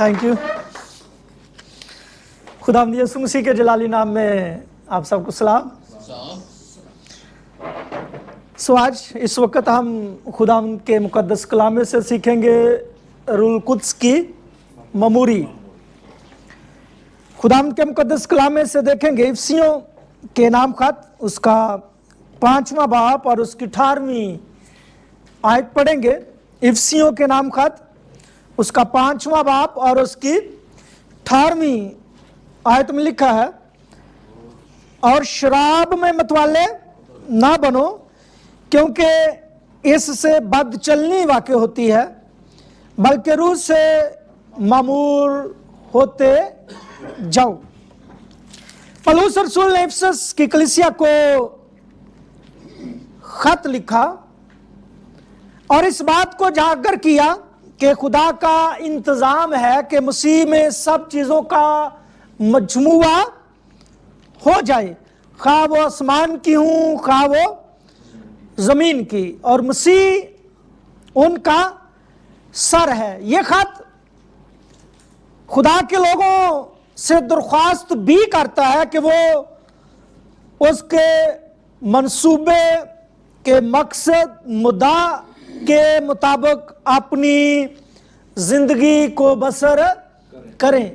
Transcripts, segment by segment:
Thank you. खुदावंद यीशु मसीह के जलाली नाम में आप सबको सलाम। सो आज इस वक्त हम खुदावंद के मुकद्दस कलाम में से सीखेंगे रूहुल कुद्स की ममूरी। खुदावंद के मुकद्दस कलाम में से देखेंगे इफिसियों के नाम खत, उसका 5वां बाब और उसकी 18वीं आयत पढ़ेंगे। इफिसियों के नाम खत, उसका 5वां बाब और उसकी 18वीं आयत में लिखा है, और शराब में मतवाले ना बनो, क्योंकि इससे बदचलनी वाक़ होती है, बल्कि रूह से मामूर होते जाओ। पौलुस रसूल ने इफिसस की कलीसिया को खत लिखा और इस बात को जागर किया कि खुदा का इंतज़ाम है कि मसीह में सब चीज़ों का मजमुआ हो जाए, खा वो आसमान की हूँ खा वो ज़मीन की, और मसीह उनका सर है। ये खत खुदा के लोगों से दरख्वास्त भी करता है कि वो उसके मंसूबे के मकसद मुद्दा के मुताबिक अपनी जिंदगी को बसर करें,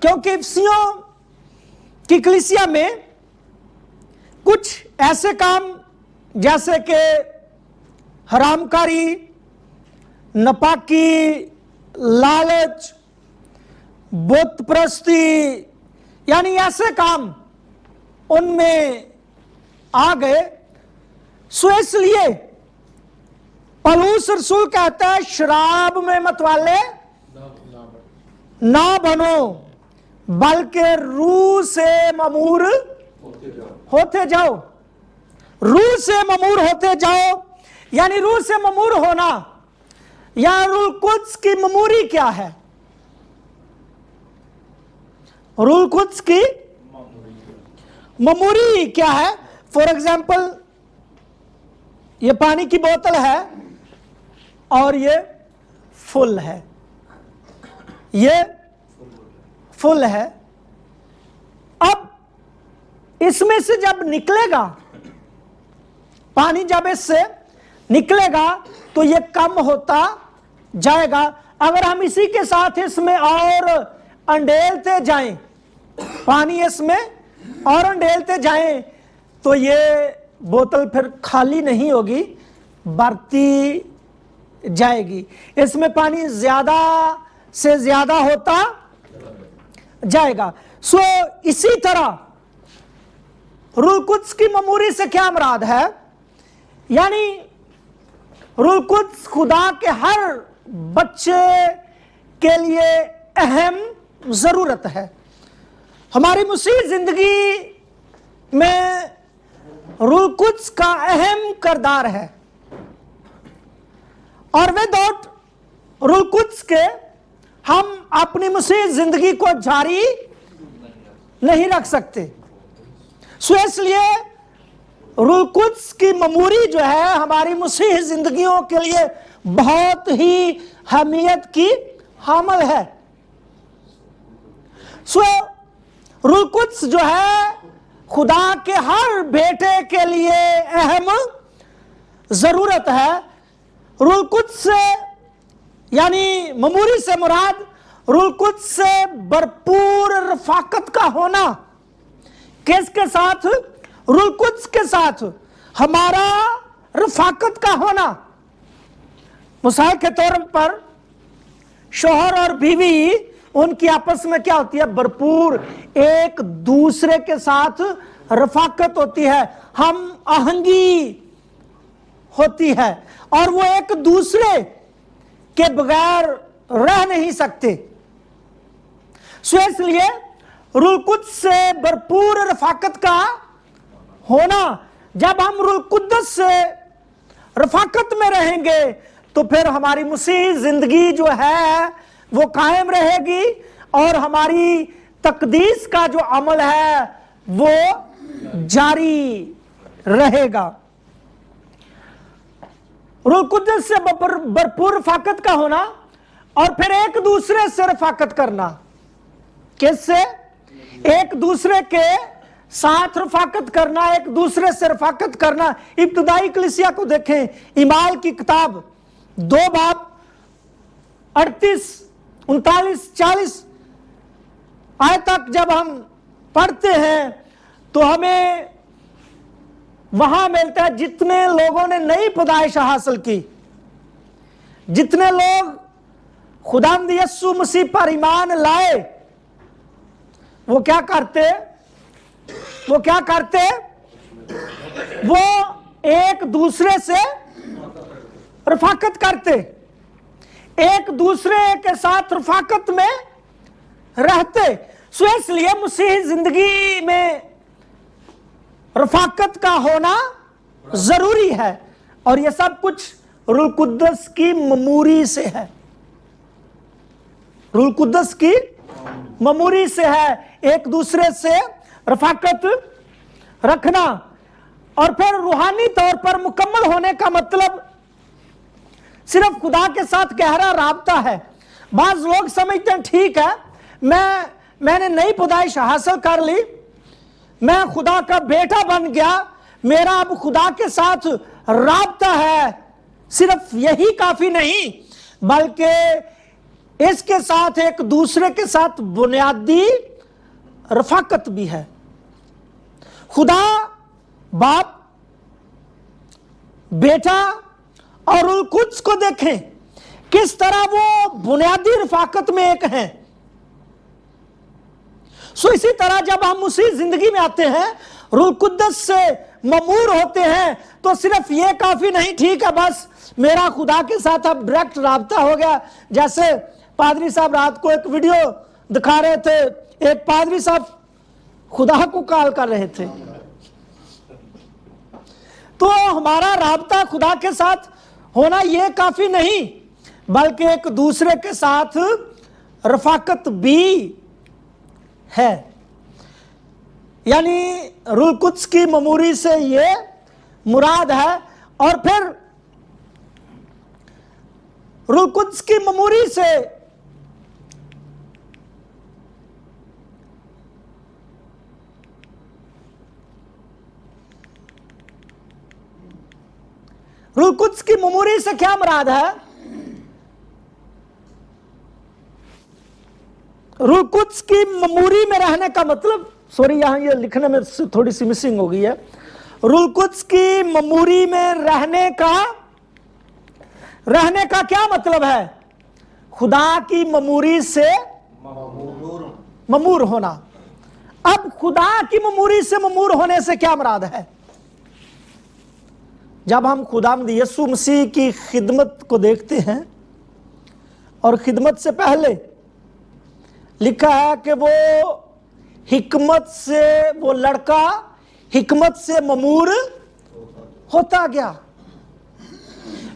क्योंकि इफिसियों की कलीसिया में कुछ ऐसे काम जैसे कि हरामकारी, नापाकी, लालच, बुत परस्ती, यानी ऐसे काम उनमें आ गए। सो इसलिए पौलुस रसूल कहता है शराब में मतवाले ना बनो, बल्कि रूह से ममूर होते जाओ। रूह से ममूर होते जाओ, यानी रूह से ममूर होना, या रूहुल कुद्स की ममूरी क्या है? रूहुल कुद्स की ममूरी क्या है? फॉर एग्जाम्पल, ये पानी की बोतल है और ये फुल है, ये फुल है। अब इसमें से जब निकलेगा पानी, जब इससे निकलेगा तो ये कम होता जाएगा। अगर हम इसी के साथ इसमें और अंडेलते जाएं, पानी इसमें और अंडेलते जाएं, तो ये बोतल फिर खाली नहीं होगी, बढ़ती जाएगी। इसमें पानी ज्यादा से ज्यादा होता जाएगा। सो इसी तरह रूहुल कुद्स की ममूरी से क्या मुराद है? यानी रूहुल कुद्स खुदा के हर बच्चे के लिए अहम जरूरत है। हमारी मसीह जिंदगी में रूहुल कुद्स का अहम किरदार है, और विदाउट रूहुल कुद्स के हम अपनी मसीह जिंदगी को जारी नहीं रख सकते। सो इसलिए रूहुल कुद्स की ममूरी जो है हमारी मसीह जिंदगियों के लिए बहुत ही अहमियत की हामिल है। सो रूहुल कुद्स जो है खुदा के हर बेटे के लिए अहम जरूरत है। रूहुल कुद्स से, यानी ममूरी से मुराद रूहुल कुद्स से भरपूर रफाकत का होना। किसके साथ? रूहुल कुद्स के साथ हमारा रफाकत का होना। मिसाल के तौर पर शौहर और बीवी, उनकी आपस में क्या होती है? भरपूर एक दूसरे के साथ रफाकत होती है, हम आहंगी होती है, और वो एक दूसरे के बगैर रह नहीं सकते। सो इसलिए रूहुल कुद्स से भरपूर रफाकत का होना, जब हम रूहुल कुद्स से रफाकत में रहेंगे तो फिर हमारी मसीह जिंदगी जो है वो कायम रहेगी, और हमारी तकदीस का जो अमल है वो जारी रहेगा। रूहुल कुद्स से भरपूर रफाकत का होना और फिर एक दूसरे से रफाकत करना। किससे? एक दूसरे के साथ रफाकत करना, एक दूसरे से रफाकत करना। इब्तदाई कलीसिया को देखें, ईमाल की किताब 2 बाब 38, 39, 40 आयत तक जब हम पढ़ते हैं तो हमें वहां मिलता है जितने लोगों ने नई पैदाइश हासिल की, जितने लोग खुदावंद यीशु मसीह पर ईमान लाए, वो क्या करते? वो एक दूसरे से रफाकत करते, एक दूसरे के साथ रफाकत में रहते। सो इसलिए मसीही जिंदगी में रफाकत का होना जरूरी है, और यह सब कुछ रूह कुद्दस की ममूरी से है, रूह कुद्दस की ममूरी से है। एक दूसरे से रफाकत रखना, और फिर रूहानी तौर पर मुकम्मल होने का मतलब सिर्फ खुदा के साथ गहरा राबता है। बाज लोग समझते हैं ठीक है, मैंने नई पैदाइश हासिल कर ली, मैं खुदा का बेटा बन गया, मेरा अब खुदा के साथ राबता है। सिर्फ यही काफी नहीं, बल्कि इसके साथ एक दूसरे के साथ बुनियादी रफाकत भी है। खुदा बाप, बेटा और रूह कुद्स को देखें किस तरह वो बुनियादी रफाकत में एक हैं। सो इसी तरह जब हम उसी जिंदगी में आते हैं, रूह कुद्दस से ममूर होते हैं, तो सिर्फ ये काफी नहीं, ठीक है बस मेरा खुदा के साथ अब डायरेक्ट राब्ता हो गया। जैसे पादरी साहब रात को एक वीडियो दिखा रहे थे, एक पादरी साहब खुदा को कॉल कर रहे थे, तो हमारा राब्ता खुदा के साथ होना ये काफी नहीं, बल्कि एक दूसरे के साथ रफाकत भी है। यानी रूह कुद्स की ममूरी से ये मुराद है। और फिर रूह कुद्स की ममूरी से रूह कुद्स की ममूरी से क्या मुराद है? रूह कुद्स की ममूरी में रहने का मतलब, सॉरी यहां ये लिखने में थोड़ी सी मिसिंग हो गई है। रूह कुद्स की ममूरी में रहने का क्या मतलब है? खुदा की ममूरी से ममूर होना। अब खुदा की ममूरी से ममूर होने से क्या मुराद है? जब हम खुदावंद यीशु मसीह की खिदमत को देखते हैं, और खिदमत से पहले लिखा है कि वो हिकमत से, वो लड़का हिकमत से ममूर होता गया।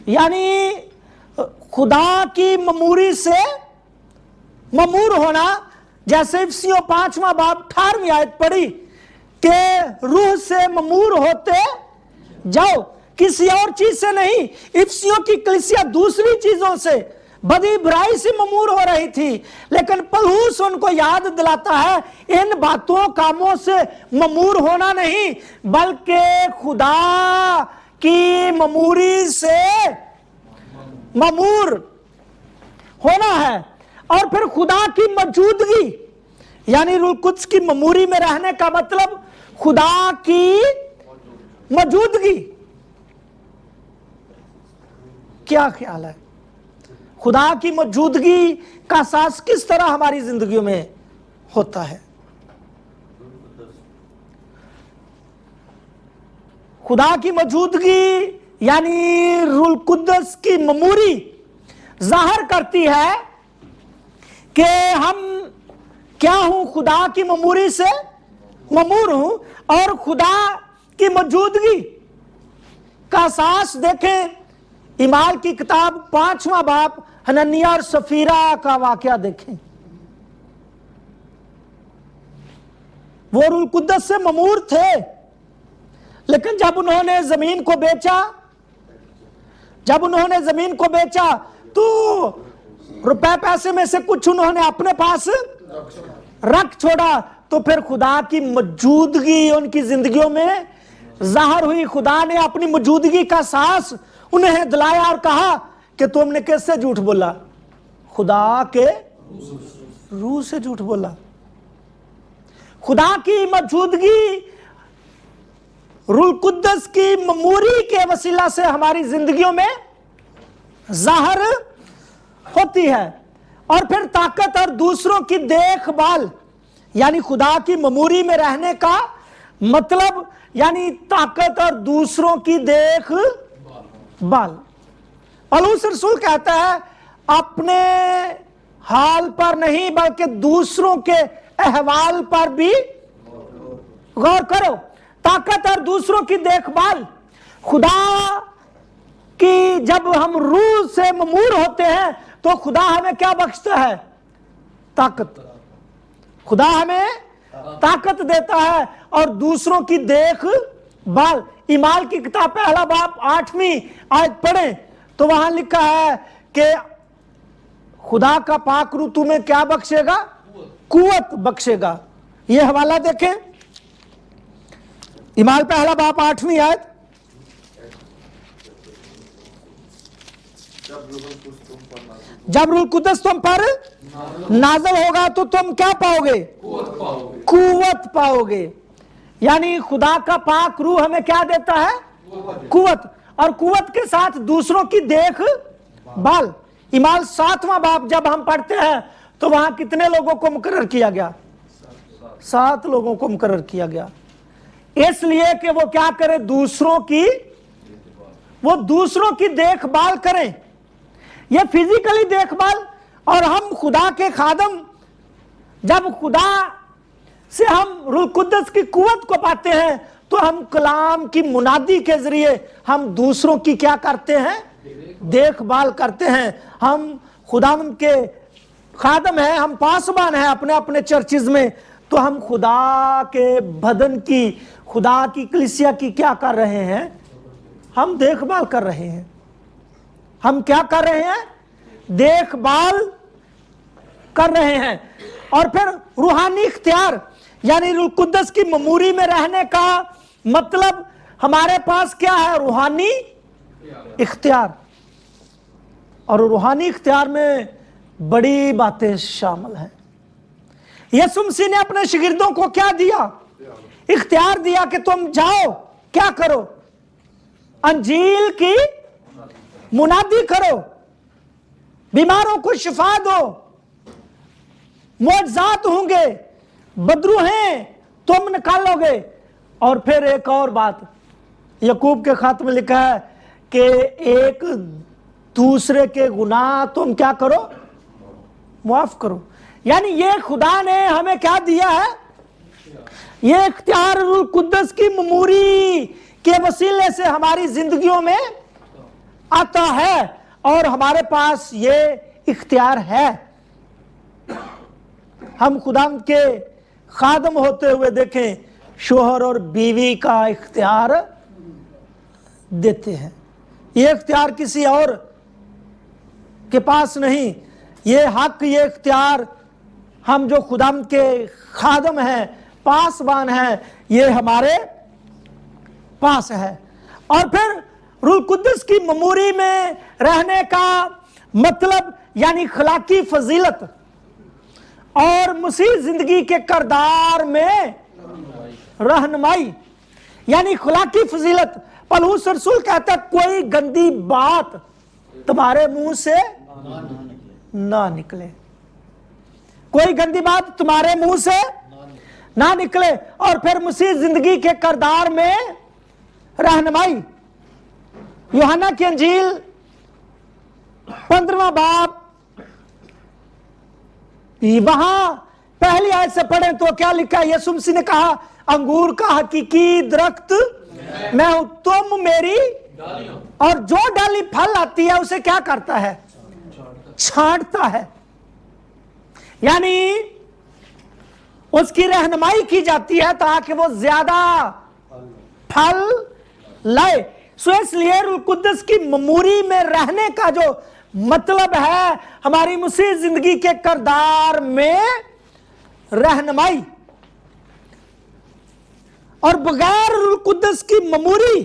यानी खुदा की ममूरी से ममूर होना, जैसे इफिसियों 5वां बाब 18वीं आयत पढ़ी कि रूह से ममूर होते जाओ, किसी और चीज से नहीं। इफिसियों की कलीसिया दूसरी चीजों से, बदी बुराई से ममूर हो रही थी, लेकिन पौलुस उनको याद दिलाता है इन बातों कामों से ममूर होना नहीं, बल्कि खुदा की ममूरी से ममूर होना है। और फिर खुदा की मौजूदगी, यानी रूह कुद्स की ममूरी में रहने का मतलब खुदा की मौजूदगी। क्या ख्याल है? खुदा की मौजूदगी का एहसास किस तरह हमारी जिंदगियों में होता है? खुदा की मौजूदगी यानी रूह कुद्दस की ममूरी जाहिर करती है कि हम क्या हूं, खुदा की ममूरी से ममूर हूं। और खुदा की मौजूदगी का एहसास देखें, ईमाल की किताब 5वां बाब हनन्याह और सफीरा का वाकया देखें। वो रूह कुद्दस से ममूर थे, लेकिन जब उन्होंने जमीन को बेचा तो रुपए पैसे में से कुछ उन्होंने अपने पास रख छोड़ा, तो फिर खुदा की मौजूदगी उनकी जिंदगियों में जाहिर हुई। खुदा ने अपनी मौजूदगी का सांस उन्हें दिलाया और कहा कि तुमने किससे झूठ बोला? खुदा के रूह से झूठ बोला। खुदा की मौजूदगी रूह कुद्दस की ममूरी के वसीला से हमारी जिंदगियों में जाहिर होती है। और फिर ताकत और दूसरों की देखभाल, यानी खुदा की ममूरी में रहने का मतलब यानी ताकत और दूसरों की देखभाल। पौलुस रसूल कहता है अपने हाल पर नहीं बल्कि दूसरों के अहवाल पर भी गौर करो। ताकत और दूसरों की देखभाल, खुदा की जब हम रूह से ममूर होते हैं तो खुदा हमें क्या बख्शता है? ताकत। खुदा हमें ताकत देता है और दूसरों की देखभाल। ईमाल की किताब पहला बाब 8वीं आयत पढ़ें तो वहां लिखा है कि खुदा का पाक रूह तुम्हें क्या बख्शेगा? कुव्वत बख्शेगा। ये हवाला देखें, ईमाल पहला बाब 8वीं आयत। जब रूह कुद्दस तुम पर नाज़िल होगा तो तुम क्या पाओगे? कुव्वत पाओगे। यानी खुदा का पाक रूह हमें क्या देता है? कुव्वत। और कुव्वत के साथ दूसरों की देखभाल। ईमाल 7वां बाब जब हम पढ़ते हैं तो वहां कितने लोगों को मुकर्रर किया गया? 7 लोगों को मुकर्रर किया गया, इसलिए कि वो क्या करें? दूसरों की देखभाल करें। ये फिजिकली देखभाल। और हम खुदा के खादम, जब खुदा से हम रूह कुद्दस की कुव्वत को पाते हैं तो हम कलाम की मुनादी के जरिए हम दूसरों की क्या करते हैं? देखभाल करते हैं। हम खुदावंद के खादम हैं, हम पासबान हैं अपने अपने चर्चिज में, तो हम खुदा के बदन की, खुदा की कलीसिया की क्या कर रहे हैं? हम देखभाल कर रहे हैं। हम क्या कर रहे हैं? देखभाल कर रहे हैं। और फिर रूहानी इख्तियार, यानी रूह कुद्दस की ममूरी में रहने का मतलब हमारे पास क्या है? रूहानी इख्तियार। और रूहानी इख्तियार में बड़ी बातें शामिल हैं। यीशु मसीह ने अपने शागिर्दों को क्या दिया? इख्तियार दिया कि तुम जाओ, क्या करो? अंजील की मुनादी करो, बीमारों को शिफा दो, मुआजात होंगे, बदरूहें तुम निकालोगे। और फिर एक और बात याकूब के खात में लिखा है कि एक दूसरे के गुनाह तुम क्या करो? माफ करो। यानी ये खुदा ने हमें क्या दिया है? ये इख्तियार रूह कुद्दस की ममूरी के वसीले से हमारी जिंदगियों में आता है और हमारे पास ये इख्तियार है। हम खुदा के खादम होते हुए देखें शोहर और बीवी का इख्तियार देते हैं। ये इख्तियार किसी और के पास नहीं, ये हक, ये इख्तियार हम जो खुदा के खादम हैं, पासबान हैं, ये हमारे पास है। और फिर रूह कुद्दस की ममूरी में रहने का मतलब यानी खलाकी फजीलत और मसीह जिंदगी के किरदार में रहनुमाई, यानी खलाकी फजीलत। पौलुस रसूल कहता है कोई गंदी बात तुम्हारे मुंह से ना निकले, कोई गंदी बात तुम्हारे मुंह से ना निकले। और फिर मसीह जिंदगी के किरदार में रहनुमाई। यूहन्ना की अंजील 15वां बाब, वहां पहली आयत से पढ़ें तो क्या लिखा है? यीशु मसीह ने कहा अंगूर का हकीकी दरख्त मैं हूं, तुम मेरी, और जो डाली फल आती है उसे क्या करता है? छांटता है। यानी उसकी रहनुमाई की जाती है ताकि वो ज्यादा फल लाए। सो इसलिए रूह कुद्दस की ममूरी में रहने का जो मतलब है हमारी मसीह जिंदगी के किरदार में रहनुमाई। और बगैर रूह कुद्दस की ममूरी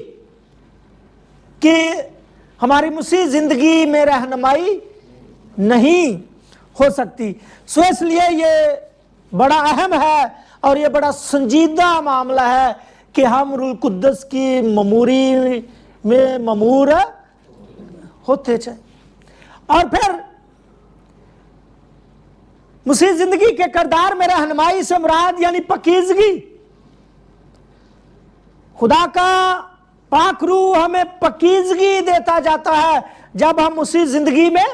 कि हमारी मसीह जिंदगी में रहनुमाई नहीं हो सकती। सो इसलिए ये बड़ा अहम है और ये बड़ा संजीदा मामला है कि हम रूह कुद्दस की ममूरी में ममूर होते जाए। और फिर मसीह जिंदगी के किरदार में रहनुमाई से मुराद यानी पकीजगी। खुदा का पाक रूह हमें पकीजगी देता जाता है जब हम उसी जिंदगी में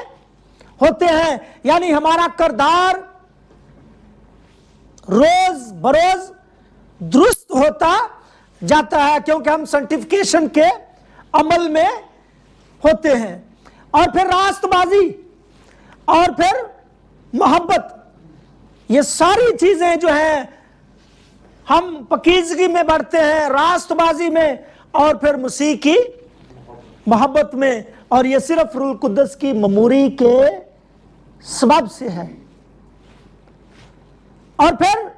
होते हैं, यानी हमारा किरदार रोज बरोज दुरुस्त होता जाता है क्योंकि हम सेंटिफिकेशन के अमल में होते हैं। और फिर रास्तबाजी और फिर मोहब्बत, ये सारी चीजें जो हैं हम पकीजगी में बढ़ते हैं, रास्तबाजी में और फिर मसीह की मोहब्बत में, और ये सिर्फ रूह कुद्दस की ममूरी के सबब से है। और फिर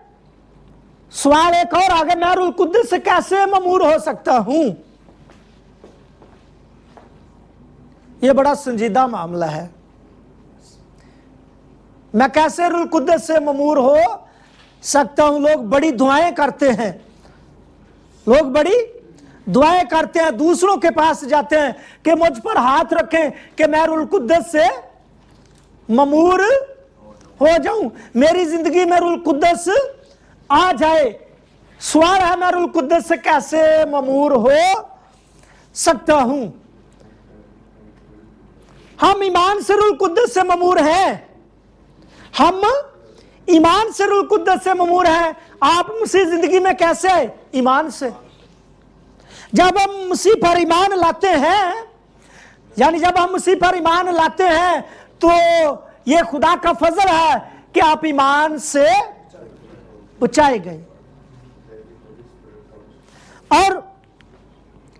सवाल एक और आगे, मैं रूह कुद्दस से कैसे ममूर हो सकता हूं? यह बड़ा संजीदा मामला है। मैं कैसे रूह कुद्दस से ममूर हो सकता हूं? लोग बड़ी दुआएं करते हैं, लोग बड़ी दुआएं करते हैं, दूसरों के पास जाते हैं कि मुझ पर हाथ रखें कि मैं रूह कुद्दस से ममूर हो जाऊं, मेरी जिंदगी में रूह कुद्दस आ जाए। सवाल है, मैं रूह कुद्दस से कैसे ममूर हो सकता हूं? हम ईमान से रूह कुद्दस से ममूर हैं, हम ईमान से रूह कुद्दस से ममूर हैं। आप मसीह जिंदगी में कैसे? ईमान से। जब हम मसीह पर ईमान लाते हैं, यानी जब हम मसीह पर ईमान लाते हैं तो ये खुदा का फजल है कि आप ईमान से बचाए गए। और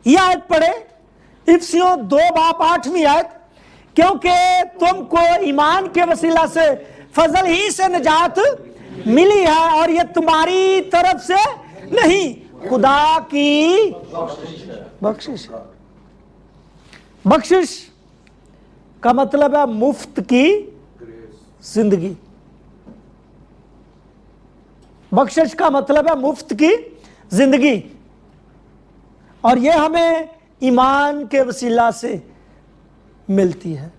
यह आयत पढ़े इफिसियों 2:8 आयत, क्योंकि तुमको ईमान के वसीला से फजल ही से निजात मिली है और यह तुम्हारी तरफ से नहीं, खुदा की बख्शिश है। बख्शिश का मतलब है मुफ्त की जिंदगी। बख्शिश का मतलब है मुफ्त की जिंदगी, और यह हमें ईमान के वसीला से मिलती है,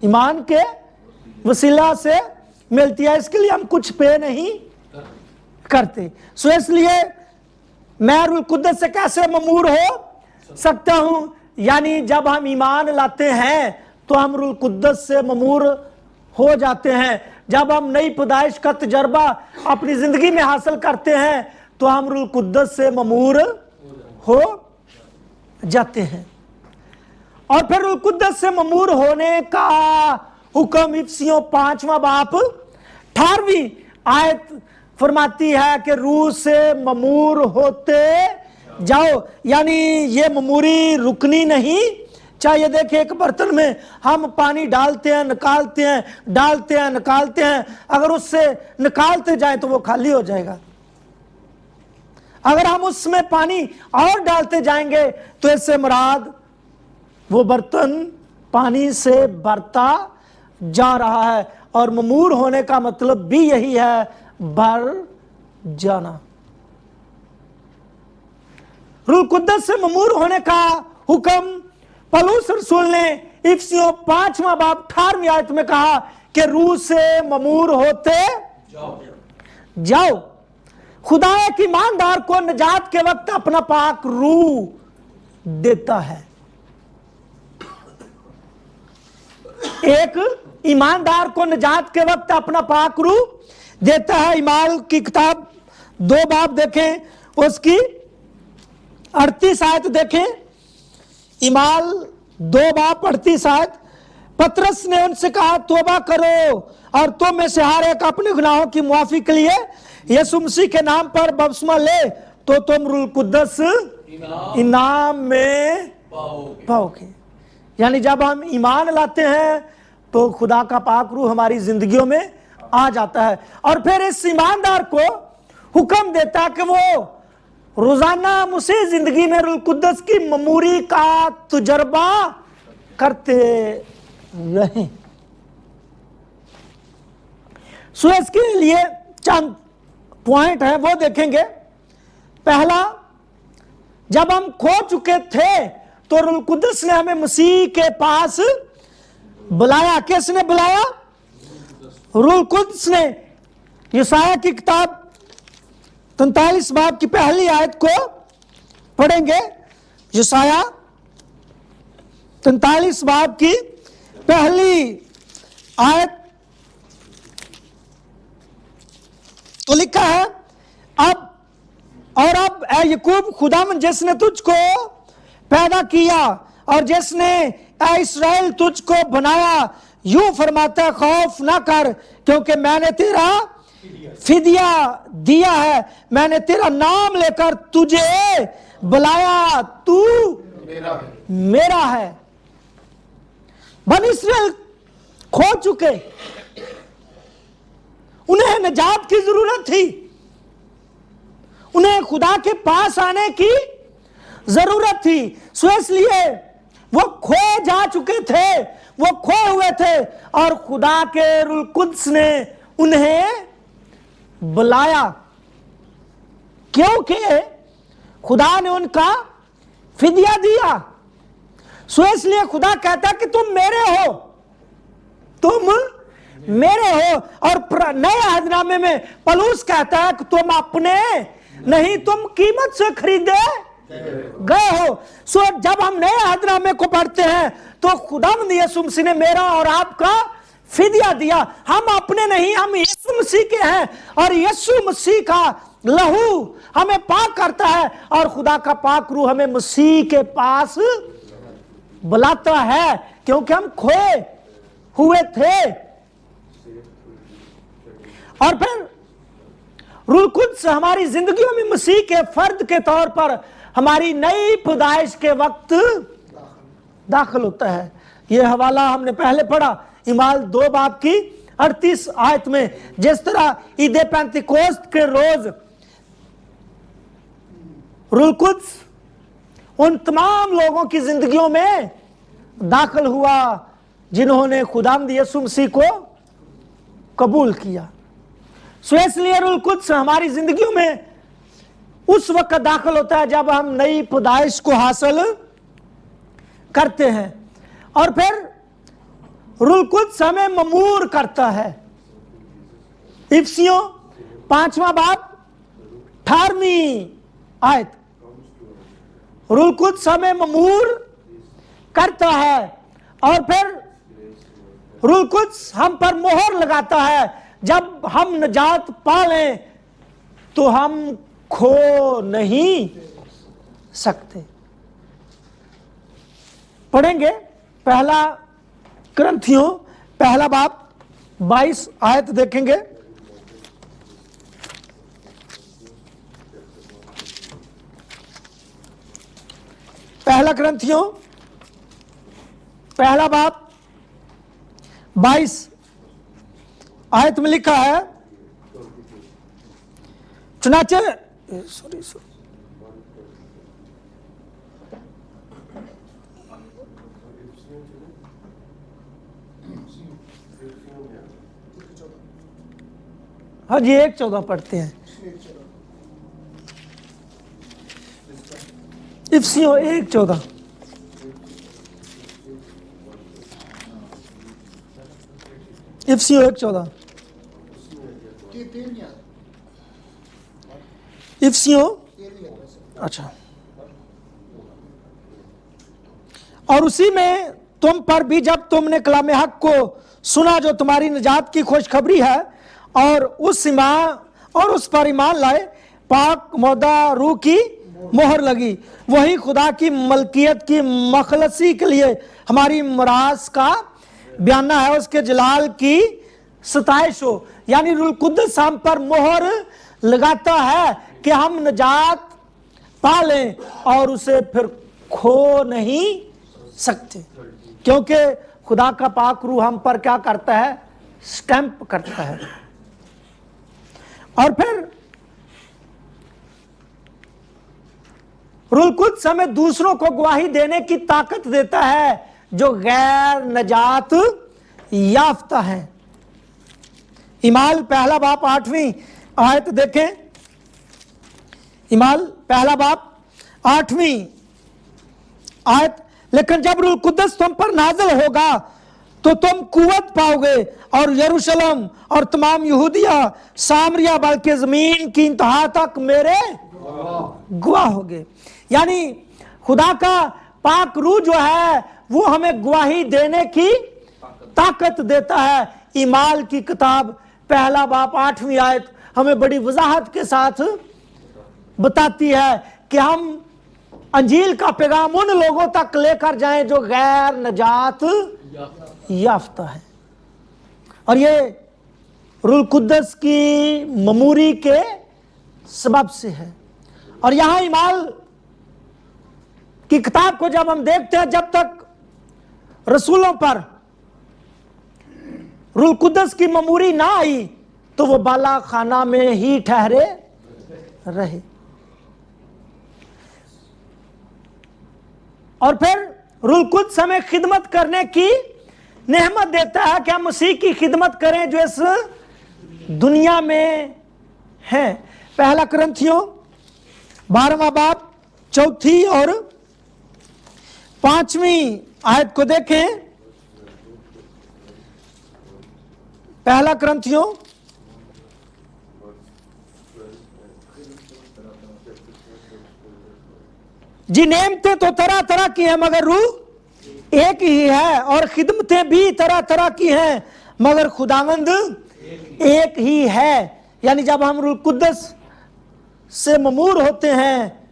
ईमान के वसीला से मिलती है। इसके लिए हम कुछ पे नहीं करते। सो इसलिए मैं रूह कुद्दस से कैसे ममूर हो सकता हूं? यानी जब हम ईमान लाते हैं तो हम रूह कुद्दस से ममूर हो जाते हैं। जब हम नई पैदाइश का तजर्बा अपनी जिंदगी में हासिल करते हैं तो हम रूह कुद्दस से ममूर हो जाते हैं। और फिर रूह कुद्दस से ममूर होने का हुक्म इफिसियों 5:18 आयत फरमाती है कि रूह से ममूर होते जाओ, यानी ये ममूरी रुकनी नहीं चाहिए। देखिए, एक बर्तन में हम पानी डालते हैं, निकालते हैं, डालते हैं, निकालते हैं, अगर उससे निकालते जाएं तो वो खाली हो जाएगा। अगर हम उसमें पानी और डालते जाएंगे तो इससे मुराद वो बर्तन पानी से भरता जा रहा है। और ममूर होने का मतलब भी यही है, भर जाना। रूह कुद्दस से ममूर होने का हुक्म पौलुस रसूल ने इफिसियों 5:18 आयत में कहा कि रूह से ममूर होते जाओ। खुदा एक ईमानदार को निजात के वक्त अपना पाक रूह देता है। एक ईमानदार को निजात के वक्त अपना पाक रूह देता है। इमाल की किताब 2 बाब देखें, उसकी 38 आयत देखें। इमाल 2 बाब 38 आयत। पतरस ने उनसे कहा, तौबा करो और तुम में से हर एक अपने गुनाहों की मुआफी के लिए यीशु मसीह के नाम पर बपतिस्मा ले तो तुम रूह कुद्दस इनाम में पाओगे। یعنی جب ہم ایمان لاتے ہیں تو خدا کا پاک روح ہماری زندگیوں میں آ جاتا ہے، اور پھر اس ایماندار کو حکم دیتا ہے کہ وہ روزانہ مسیح زندگی میں روح القدس کی معموری کا تجربہ کرتے رہیں۔ سو اس کے لیے چند پوائنٹ ہیں، وہ دیکھیں گے۔ پہلا، جب ہم کھو چکے تھے تو روح القدس نے ہمیں مسیح کے پاس بلایا۔ کس نے بلایا؟ روح القدس نے۔ یسایہ کی کتاب 43 باب کی پہلی آیت کو پڑھیں گے۔ یسایہ 43 باب کی پہلی آیت تو لکھا ہے، اب اے یعقوب، خداوند جس نے تجھ کو پیدا کیا اور جس نے اے اسرائیل تجھ کو بنایا، یوں فرماتا ہے، خوف نہ کر، کیونکہ میں نے تیرا فدیہ دیا ہے، میں نے تیرا نام لے کر تجھے بلایا، تو میرا ہے۔ بنی اسرائیل کھو چکے، انہیں نجات کی ضرورت تھی، انہیں خدا کے پاس آنے کی ضرورت تھی۔ سو اس لیے وہ کھوئے جا چکے تھے، وہ کھوئے ہوئے تھے، اور خدا کے روح القدس نے انہیں بلایا، کیونکہ خدا نے ان کا فدیہ دیا۔ سو اس لیے خدا کہتا ہے کہ تم میرے ہو، تم میرے ہو۔ اور نئے عہد نامے میں پولس کہتا ہے کہ تم اپنے نہیں، تم قیمت سے خریدے گئے ہو۔ سو جب ہم نئے عہد نامے کو پڑھتے ہیں تو خداوند یسوع مسیح نے میرا اور آپ کا فدیہ دیا۔ ہم اپنے نہیں، ہم یسوع مسیح کے ہیں، اور یسوع مسیح کا لہو ہمیں پاک کرتا ہے، اور خدا کا پاک روح ہمیں مسیح کے پاس بلاتا ہے، کیونکہ ہم کھوئے ہوئے تھے۔ اور پھر روح القدس ہماری زندگیوں میں مسیح کے فرد کے طور پر ہماری نئی پیدائش کے وقت داخل ہوتا ہے۔ یہ حوالہ ہم نے پہلے پڑھا، اعمال 2 باب کی 38 آیت میں، جس طرح عید پینتیکوست کے روز روح القدس ان تمام لوگوں کی زندگیوں میں داخل ہوا جنہوں نے خداوند یسوع مسیح کو قبول کیا۔ سو اس لیے روح القدس ہماری زندگیوں میں اس وقت داخل ہوتا ہے جب ہم نئی پیدائش کو حاصل کرتے ہیں، اور پھر روح القدس ہمیں مأمور کرتا ہے۔ افسیوں 5واں باب 18ویں آیت، روح القدس ہمیں مأمور کرتا ہے، اور پھر روح القدس ہم پر مہر لگاتا ہے۔ جب ہم نجات پا لیں تو ہم کھو نہیں سکتے۔ پڑھیں گے پہلا کرنتھیوں پہلا باب 22 آیت دیکھیں گے۔ پہلا کرنتھیوں پہلا باب 22 آیت میں لکھا ہے، چنانچہ ہاں جی 1:14 پڑھتے ہیں۔ افسیوں 1:14، افسیوں 1:14، افسیوں اچھا۔ اور اسی میں تم پر بھی جب تم نے کلام حق کو سنا جو تمہاری نجات کی خوشخبری ہے، اور اس پر ایمان لائے، پاک مودہ روح کی مہر لگی، وہی خدا کی ملکیت کی مخلصی کے لیے ہماری میراث کا بیانہ ہے، اس کے جلال کی ستائش ہو۔ یعنی روح القدس ہم پر مہر لگاتا ہے کہ ہم نجات پا لیں اور اسے پھر کھو نہیں سکتے۔ क्योंकि खुदा का पाक रूह हम पर क्या करता है, स्टैंप करता है। और फिर रूह कुद्स हमें दूसरों को गवाही देने की ताकत देता है जो गैर नजात याफ्ता है। इमाल पहला बाप 8वीं आयत देखें, इमाल पहला बाप 8वीं आयत, लेकिन जब रूह कुद्स तुम पर नाज़िल होगा तो तुम कुव्वत पाओगे और यरूशलेम और तमाम यहूदिया, सामरिया, बल्कि जमीन की इंतहा तक मेरे गवाह होगे। यानी खुदा का पाक रूह जो है वो हमें गवाही देने की ताकत देता है। इमाल की किताब पहला बाप 8वीं आयत हमें बड़ी वजाहत के साथ बताती है कि हम अंजील का पैगाम उन लोगों तक लेकर जाएं जो गैर नजात याफ्ता है। और ये रूह कुद्स की ममूरी के सबब से है। और यहां इमाल की किताब को जब हम देखते हैं, जब तक रसूलों पर रूह कुद्स की ममूरी ना आई तो वो बाला खाना में ही ठहरे रहे। और फिर रूह कुद्स हमें खिदमत करने की नेमत देता है कि हम मसीह की खिदमत करें जो इस दुनिया में है। पहला कुरिन्थियों 12वां बाप 4 और 5वीं आयत को देखें। पहला कुरिन्थियों 'जी नेमतें तो तरह तरह की हैं मगर रूह एक ही है, और खिदमतें भी तरह तरह की हैं मगर खुदावंद एक ही है। यानी जब हम रूह कुद्स से ममूर होते हैं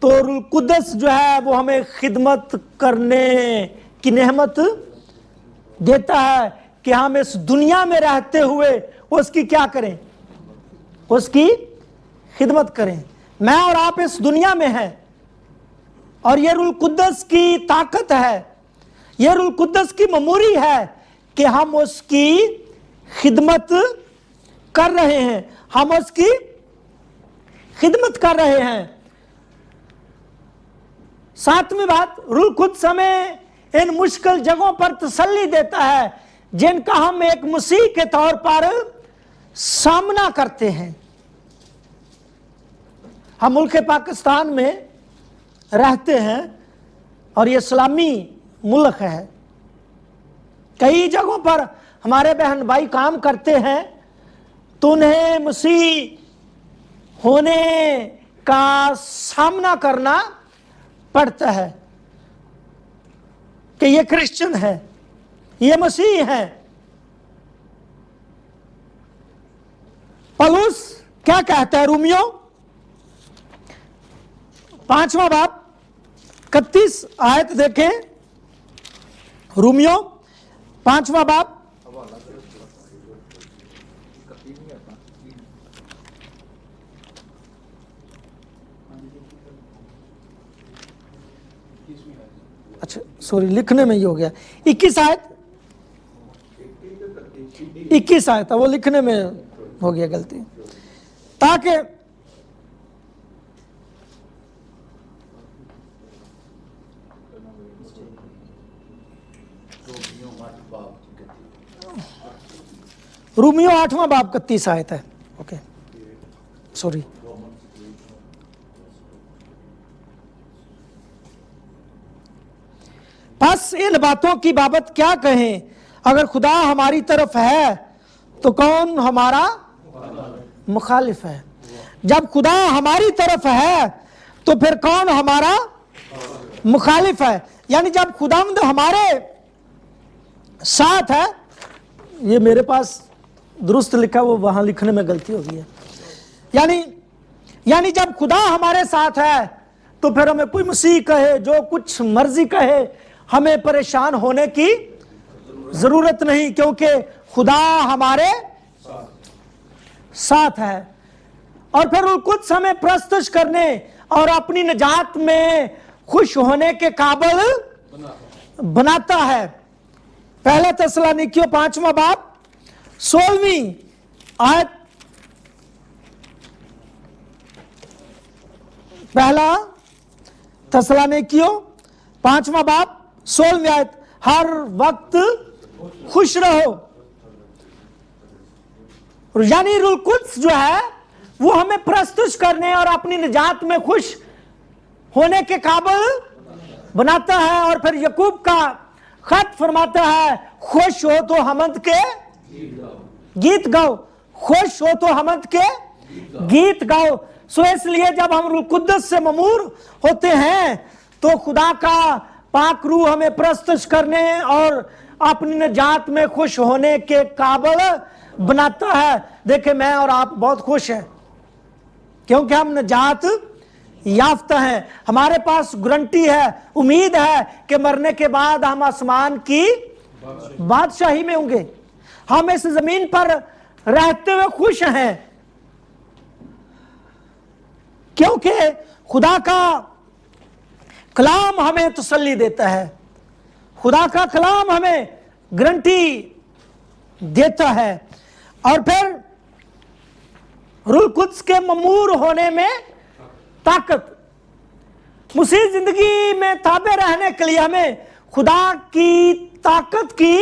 तो रूह कुद्स जो है वो हमें खिदमत करने की नेमत देता है कि हम इस दुनिया में रहते हुए उसकी क्या करें, उसकी खिदमत करें। मैं और आप इस दुनिया में हैं और ये रूह कुद्स की ताकत है, ये रूह कुद्स की ममूरी है कि हम उसकी खिदमत कर रहे हैं, हम उसकी खिदमत कर रहे हैं। 7वीं बात, रूह कुद्स हमें इन मुश्किल जगहों पर तसल्ली देता है जिनका हम एक मसीह के तौर पर सामना करते हैं। हम मुल्क पाकिस्तान में रहते हैं और ये इस्लामी मुल्क है। कई जगहों पर हमारे बहन भाई काम करते हैं तो उन्हें मसीह होने का सामना करना पड़ता है कि ये क्रिश्चियन है, ये मसीह है। पौलुस क्या कहता है, रोमियो 5वां बाप 31 आयत देखें। रोमियो 5वां बाप 21 में ही हो गया 21 आयत 21 आयत वो लिखने में हो गया गलती। ताकि रोमियो 8वां बाप 31 आयत है। ओके सॉरी, बस इन बातों की बाबत क्या कहें, अगर खुदा हमारी तरफ है तो कौन हमारा मुखालिफ है। जब खुदा हमारी तरफ है तो फिर कौन हमारा मुखालिफ है। यानी जब खुदावंद हमारे साथ है, ये मेरे पास दुरुस्त लिखा, वो वहां लिखने में गलती हो गई है। यानी जब खुदा हमारे साथ है तो फिर हमें कोई मसीह कहे, जो कुछ मर्जी कहे, हमें परेशान होने की जरूरत नहीं, क्योंकि खुदा हमारे साथ है। और फिर वो कुछ हमें प्रस्तुत करने और अपनी निजात में खुश होने के काबिल बनाता है। पहला थिस्सलुनीकियों 5वां बाब 16वीं आयत, पहला थिस्सलुनीकियों 5वां बाब 16वीं आयत, हर वक्त खुश रहो। यानी रूह कुद्स जो है वो हमें प्रस्तुत करने और अपनी निजात में खुश होने के काबिल बनाता है। और फिर याकूब का खत फरमाता है, खुश हो तो हमद के गीत गाओ, खुश हो तो हमद के गीत गाओ। सो इसलिए जब हम रूह कुद्दस से ममूर होते हैं तो खुदा का पाक रूह हमें प्रस्तुत करने और अपनी निजात में खुश होने के काबिल बनाता है। देखिए, मैं और आप बहुत खुश हैं क्योंकि हम निजात याफ्ता हैं। हमारे पास गारंटी है, उम्मीद है कि मरने के बाद हम आसमान की बादशाही में होंगे। हम इस जमीन पर रहते हुए खुश हैं क्योंकि खुदा का कलाम हमें तसल्ली देता है, खुदा का कलाम हमें गारंटी देता है। और फिर रूह कुद्स के ममूर होने में ताकत, मुसीह जिंदगी में ताबे रहने के लिए हमें खुदा की ताकत की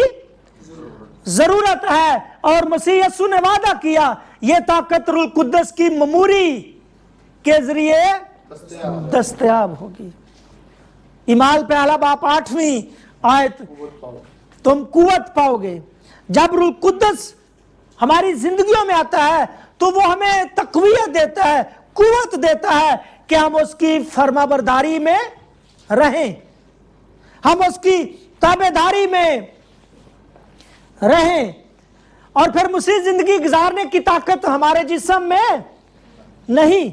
जरूरत है। और मसीह यीशु ने वादा किया, यह ताकत रूह कुद्दस की ममूरी के जरिए दस्तयाब होगी। इमाल पहला बाब 8वीं आयत, तुम कुव्वत पाओगे। जब रूह कुद्दस हमारी जिंदगियों में आता है तो वो हमें तकवीयत देता है, कुव्वत देता है कि हम उसकी फरमाबरदारी में रहें, हम उसकी ताबेदारी में रहें। और फिर मुसीह जिंदगी गुजारने की ताकत हमारे जिस्म में नहीं,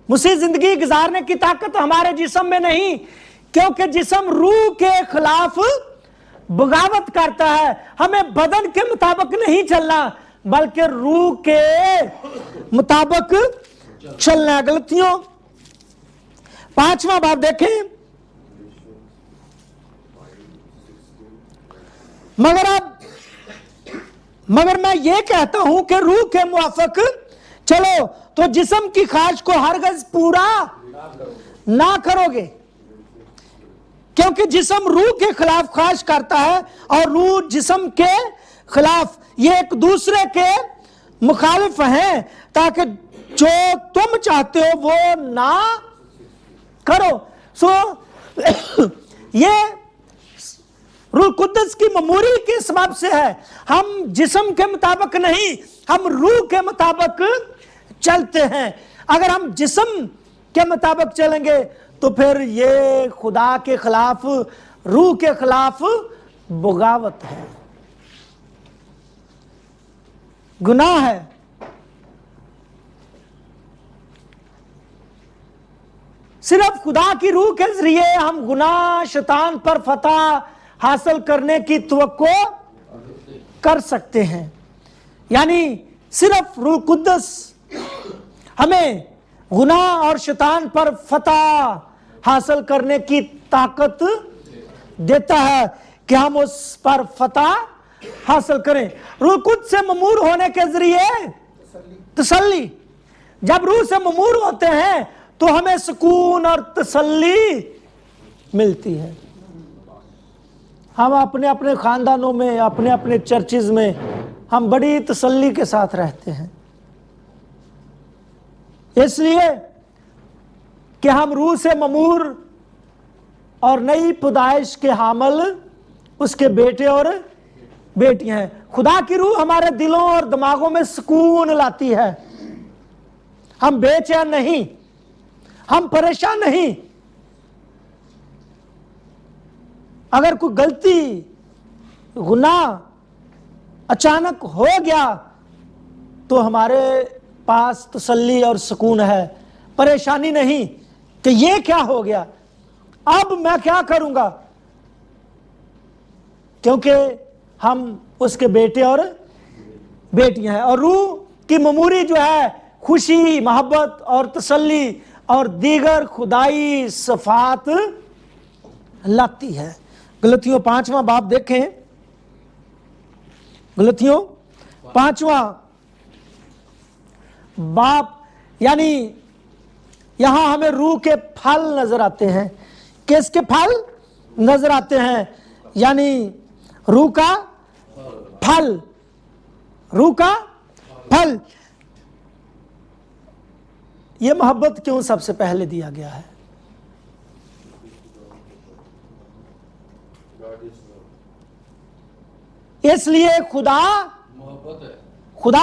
मुसीह जिंदगी गुजारने की ताकत हमारे जिस्म में नहीं, क्योंकि जिस्म रूह के खिलाफ बगावत करता है। हमें बदन के मुताबिक नहीं चलना बल्कि रूह के मुताबिक चलना। गलतियों 5वां बाब देखें, मगर मैं ये कहता हूं कि रूह के मुआफिक चलो तो जिस्म की ख्वाहिश को हरगिज़ पूरा ना करोगे, क्योंकि जिस्म रूह के खिलाफ ख्वाहिश करता है और रूह जिस्म के खिलाफ, ये एक दूसरे के मुखालिफ हैं, ताकि जो तुम चाहते हो वो ना करो। ये रूह कुद्दस की ममूरी के सबब से है। हम जिस्म के मुताबिक नहीं, हम रूह के मुताबिक चलते हैं। अगर हम जिस्म के मुताबिक चलेंगे तो फिर ये खुदा के खिलाफ, रूह के खिलाफ बगावत है, गुनाह है। सिर्फ खुदा की रूह के जरिए हम गुनाह, शैतान पर फतह हासिल करने की तवक्को कर सकते हैं। यानी सिर्फ रूह कुद्दस हमें गुनाह और शैतान पर फतह हासिल करने की ताकत देता है कि हम उस पर फतह हासिल करें। रूह कुद्स से ममूर होने के जरिए तसल्ली, जब रूह से ममूर होते हैं तो हमें सुकून और तसल्ली मिलती है। हम अपने अपने खानदानों में, अपने अपने चर्चिज में हम बड़ी तसल्ली के साथ रहते हैं, इसलिए कि हम रूह से ममूर और नई पैदाइश के हामिल उसके बेटे और बेटियां हैं। खुदा की रूह हमारे दिलों और दिमागों में सुकून लाती है। हम बेचैन नहीं, हम परेशान नहीं। अगर कोई गलती, गुनाह अचानक हो गया तो हमारे पास तसल्ली और सुकून है, परेशानी नहीं कि ये क्या हो गया, अब मैं क्या करूंगा, क्योंकि हम उसके बेटे और बेटियां हैं। और रूह की ममूरी जो है खुशी, मोहब्बत और तसल्ली और दीगर खुदाई सफात लाती है। गलतियों 5वां बाब देखें, गलतियों 5वां बाब, यानी यहां हमें रूह के फल नजर आते हैं। किसके फल नजर आते हैं? यानी रूह का फल, रूह का फल। यह मोहब्बत क्यों सबसे पहले दिया गया है? इसलिए खुदा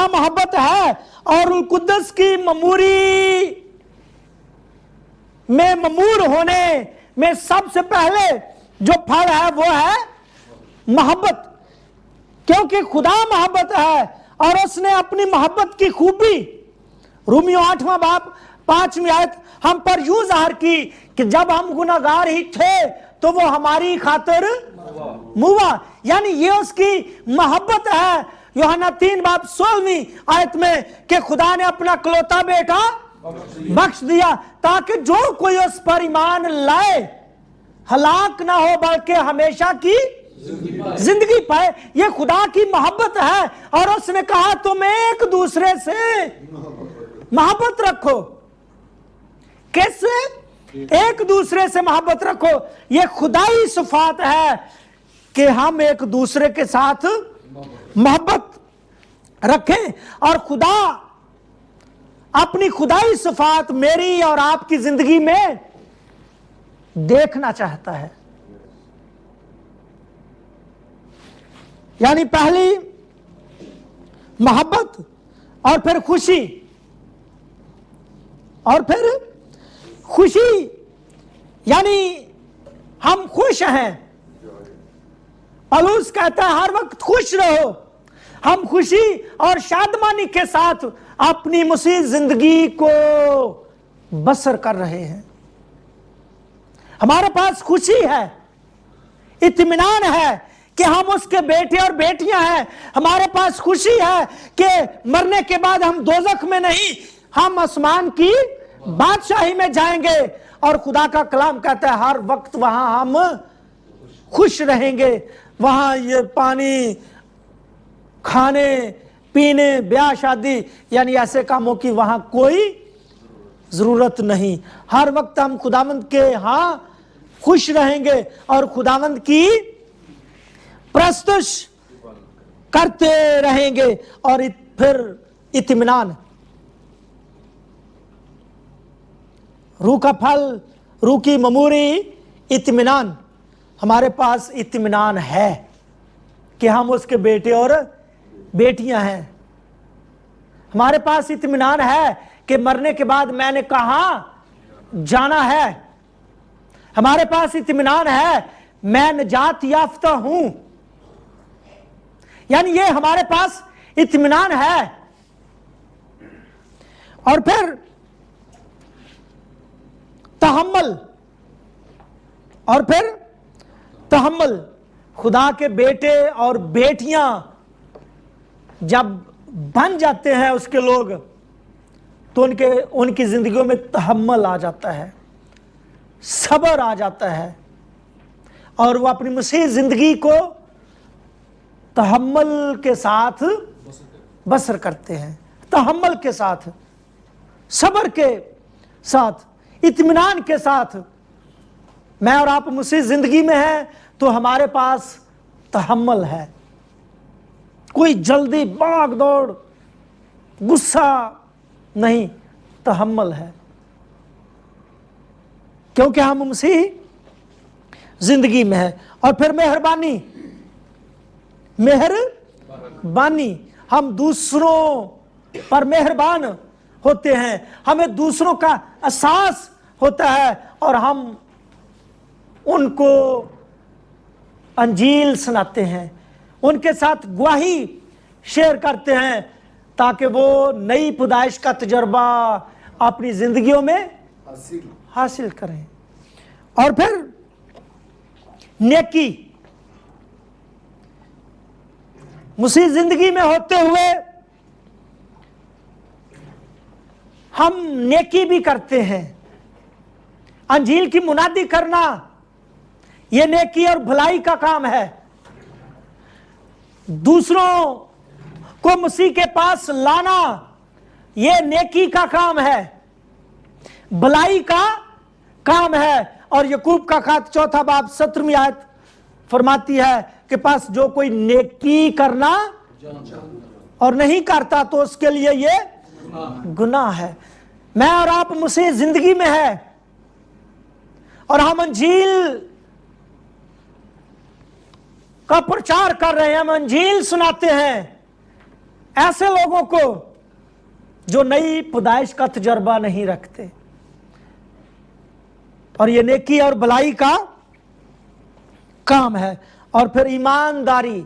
मोहब्बत है, और रूह कुद्दस की ममूरी में ममूर होने में सबसे पहले जो फल है वो है मोहब्बत। क्योंकि खुदा मोहब्बत है और उसने अपनी मोहब्बत की खूबी रोमियो 8वां बाब 5वीं आयत हम पर यूं जाहिर की कि जब हम गुनाहगार ही थे तो वो हमारी खातिर मुआ। यानी ये उसकी मोहब्बत है। यूहन्ना 3 बाब 16वीं आयत में कि खुदा ने अपना इकलौता बेटा बख्श दिया ताकि जो कोई उस पर ईमान लाए हलाक ना हो बल्कि हमेशा की जिंदगी पाए। ये खुदा की मोहब्बत है और उसने कहा तुम एक दूसरे से मोहब्बत रखो। कैसे? एक दूसरे से मोहब्बत रखो। ये खुदाई सिफात है कि हम एक दूसरे के साथ मोहब्बत रखें, और खुदा अपनी खुदाई सिफात मेरी और आपकी जिंदगी में देखना चाहता है। यानी पहली मोहब्बत और फिर खुशी, और फिर खुशी, यानी हम खुश हैं। पौलुस कहता है हर वक्त खुश रहो। हम खुशी और शादमानी के साथ अपनी मसीह जिंदगी को बसर कर रहे हैं। हमारे पास खुशी है, इत्मीनान है कि हम उसके बेटे और बेटियां हैं। हमारे पास खुशी है कि मरने के बाद हम दोजख में नहीं, हम आसमान की बादशाही में जाएंगे। और खुदा का कलाम कहता है हर वक्त वहां हम खुश रहेंगे। वहां ये पानी, खाने पीने, ब्याह शादी, यानी ऐसे कामों की वहां कोई जरूरत नहीं। हर वक्त हम खुदावंद के यहां खुश रहेंगे और खुदावंद की प्रस्तुश करते रहेंगे। और फिर इत्मीनान, रूह का फल, रूह की ममूरी, इत्मीनान। हमारे पास इत्मीनान है कि हम उसके बेटे और बेटियां हैं। हमारे पास इत्मीनान है कि मरने के बाद मैंने कहां जाना है। हमारे पास इत्मीनान है मैं निजात याफ्ता हूं। यानी ये हमारे पास इत्मीनान है। और फिर तहम्मुल, और फिर तहम्मुल। खुदा के बेटे और बेटियां जब बन जाते हैं उसके लोग, तो उनकी जिंदगियों में तहम्मुल आ जाता है, सब्र आ जाता है, और वो अपनी मसीह जिंदगी को तहम्मुल के साथ बसर करते हैं। तहम्मुल के साथ, सब्र के साथ, इत्मीनान के साथ। मैं और आप मसीह जिंदगी में हैं तो हमारे पास तहम्मुल है। कोई जल्दी भाग दौड़, गुस्सा नहीं, तहम्मुल है, क्योंकि हम मसीह जिंदगी में है। और फिर मेहरबानी, मेहरबानी, हम दूसरों पर मेहरबान होते हैं। हमें दूसरों का एहसास होता है और हम उनको अंजील सुनाते हैं, उनके साथ गवाही शेयर करते हैं, ताकि वो नई पैदाइश का तजर्बा अपनी जिंदगियों में हासिल करें। और फिर नेकी, मसीह जिंदगी में होते हुए हम नेकी भी करते हैं। अंजील की मुनादी करना, ये नेकी और भलाई का काम है। दूसरों को मसीह के पास लाना ये नेकी का काम है, भलाई का काम है। और यकूब का खत 4 बाब 17वीं आयत फरमाती है कि पास जो कोई नेकी करना और नहीं करता तो उसके लिए ये गुनाह है। मैं और आप मसीह जिंदगी में है और हम अंजील का प्रचार कर रहे हैं, हम अंजील सुनाते हैं ऐसे लोगों को जो नई पैदाइश का तजर्बा नहीं रखते। और ये नेकी और भलाई का काम है। और फिर ईमानदारी,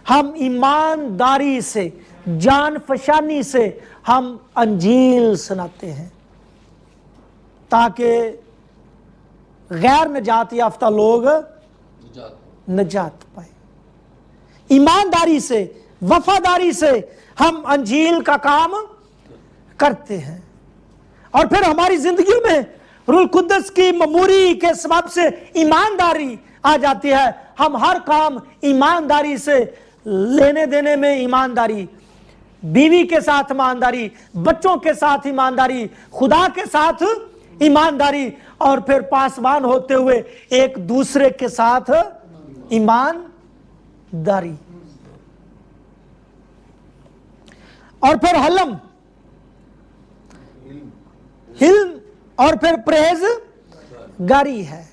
हम ईमानदारी से, जान फशानी से हम अंजील सुनाते हैं ताकि गैर नजात याफ्ता लोग नजात पाए। ईमानदारी से, वफादारी से हम अंजील का काम करते हैं। और फिर हमारी जिंदगी में रूह कुद्दस की ममूरी के सबब से ईमानदारी आ जाती है। हम हर काम ईमानदारी से, लेने देने में ईमानदारी, बीवी के साथ ईमानदारी, बच्चों के साथ ईमानदारी, खुदा के साथ ईमानदारी, और फिर पासवान होते हुए एक दूसरे के साथ ईमानदारी। और फिर हलम, हिल्म, और फिर परहेजगारी है।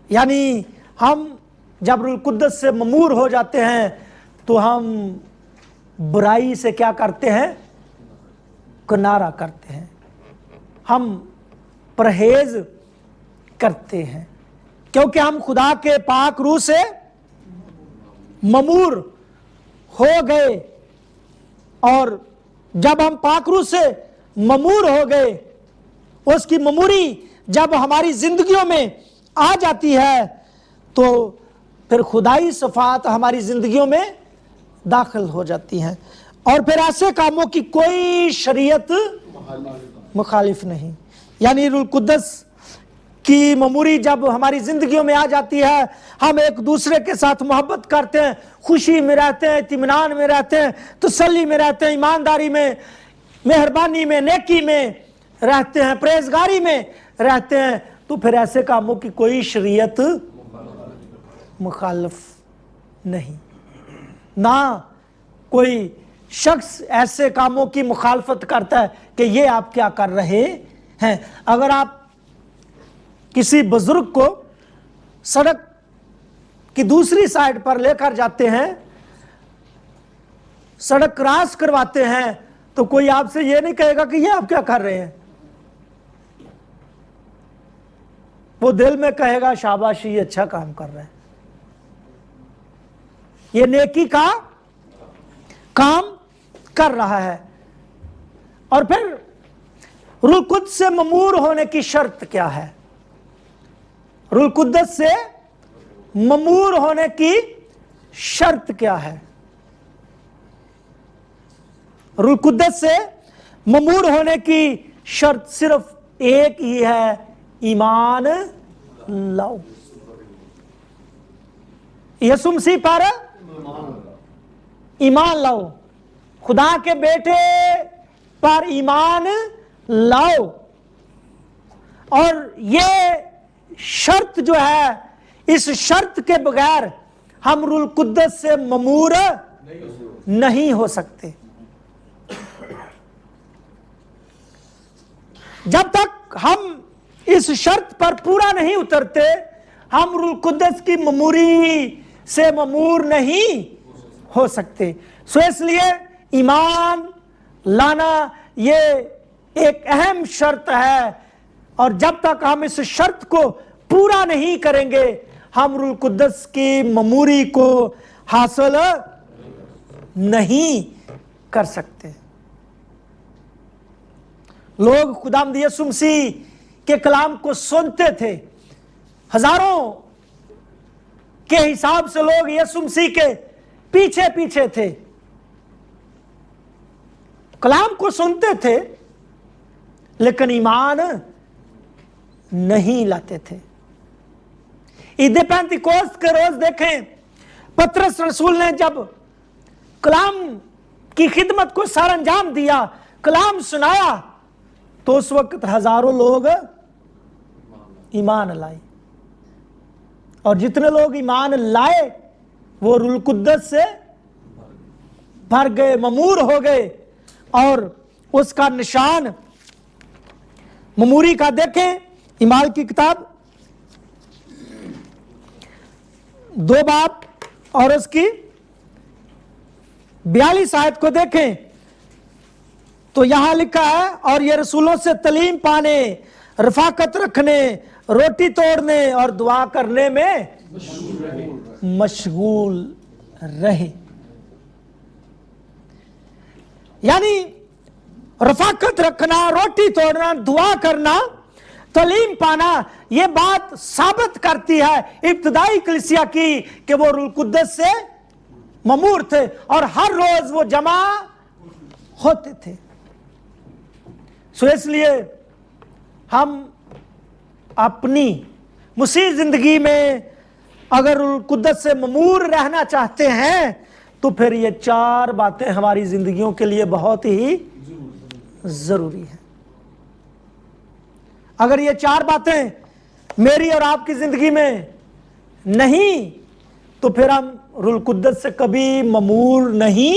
यानी हम जब रूह कुद्दस से ममूर हो जाते हैं तो हम बुराई से क्या करते हैं? किनारा करते हैं, हम परहेज करते हैं, क्योंकि हम खुदा के पाक रूह से ममूर हो गए। और जब हम पाक रूह से ममूर हो गए, उसकी ममूरी जब हमारी जिंदगियों में आ जाती है तो फिर खुदाई सफात हमारी जिंदगियों में दाखिल हो जाती हैं। और फिर ऐसे कामों की कोई शरीयत मुखालिफ नहीं। यानी रूह कुद्दस की ममूरी जब हमारी जिंदगियों में आ जाती है, हम एक दूसरे के साथ मोहब्बत करते हैं, खुशी में रहते हैं, इत्मीनान में रहते हैं, तसल्ली में रहते हैं, ईमानदारी में, मेहरबानी में, नेकी में रहते हैं, परहेजगारी में रहते हैं, तो फिर ऐसे कामों की कोई शरीयत मुखालिफ नहीं। ना कोई शख्स ऐसे कामों की मुखालफत करता है कि ये आप क्या कर रहे हैं। अगर आप किसी बुजुर्ग को सड़क की दूसरी साइड पर लेकर जाते हैं, सड़क क्रॉस करवाते हैं, तो कोई आपसे ये नहीं कहेगा कि ये आप क्या कर रहे हैं। वो दिल में कहेगा शाबाशी, ये अच्छा काम कर रहे हैं, ये नेकी का काम कर रहा है। और फिर रूह कुद्दस से ममूर होने की शर्त क्या है? रूह कुद्दस से ममूर होने की शर्त क्या है? रूह कुद्दस से ममूर होने की शर्त सिर्फ एक ही है, ईमान लाओ। यीशु मसीह पर ईमान लाओ, खुदा के बेटे पर ईमान लाओ। और ये शर्त जो है, इस शर्त के बगैर हम रूह कुद्दस से ममूर नहीं हो सकते। जब तक हम इस शर्त पर पूरा नहीं उतरते, हम रूह कुद्दस की ममूरी से ममूर नहीं हो सकते। सो इसलिए ईमान लाना ये एक अहम शर्त है, और जब तक हम इस शर्त को पूरा नहीं करेंगे, हम रूह कुद्दस की ममूरी को हासिल नहीं कर सकते। लोग खुदावंद यीशु मसीह के कलाम को सुनते थे, हजारों के हिसाब से लोग यीशु मसीह के पीछे पीछे थे, कलाम को सुनते थे, लेकिन ईमान नहीं लाते थे। ईद पेंतिकोस्त के रोज देखें, पतरस रसूल ने जब कलाम की खिदमत को सर अंजाम दिया, कलाम सुनाया, तो उस वक्त हजारों लोग ईमान लाए, और जितने लोग ईमान लाए वो रूह कुद्दस से भर गए, ममूर हो गए। और उसका निशान ममूरी का देखें, इमाल की किताब 2 बाब और उसकी 42 आयत को देखें तो यहां लिखा है, और ये रसूलों से तलीम पाने, रफाकत रखने, रोटी तोड़ने और दुआ करने में मशगूल रहे। यानी रफाकत रखना, रोटी तोड़ना, दुआ करना, तलीम पाना, ये बात साबित करती है इब्तदाई कलीसिया की कि वो रूह कुद्दस से ममूर थे और हर रोज वो जमा होते थे। सो इसलिए हम अपनी मसीह जिंदगी में अगर रूह कुद्दस से ममूर रहना चाहते हैं तो फिर ये 4 बातें हमारी जिंदगियों के लिए बहुत ही जरूरी है। अगर ये 4 बातें मेरी और आपकी जिंदगी में नहीं तो फिर हम रूह कुद्दस से कभी ममूर नहीं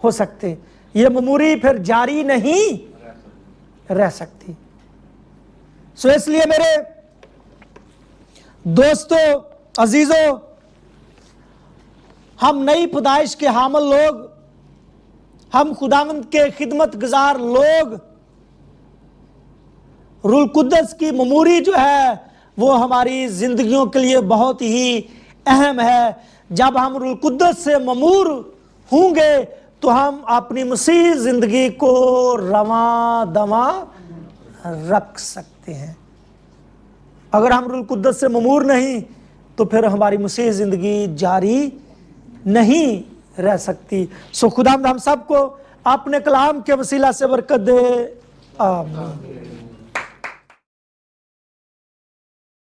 हो सकते, ये ममूरी फिर जारी नहीं रह सकती। सो इसलिए मेरे दोस्तों, अजीजों, हम नई पैदाइश के हामिल लोग, हम खुदावंद के खिदमत गुजार लोग, रूह कुद्दस की ममूरी जो है वो हमारी जिंदगियों के लिए बहुत ही अहम है। जब हम रूह कुद्दस से ममूर होंगे तो हम अपनी मसीह जिंदगी को रवां दवां रख सकते हैं। अगर हम रूह कुद्दस से ममूर नहीं तो फिर हमारी मसीह जिंदगी जारी नहीं रह सकती। सो खुदावंद हम सबको अपने कलाम के वसीला से बरकत दे, आमीन।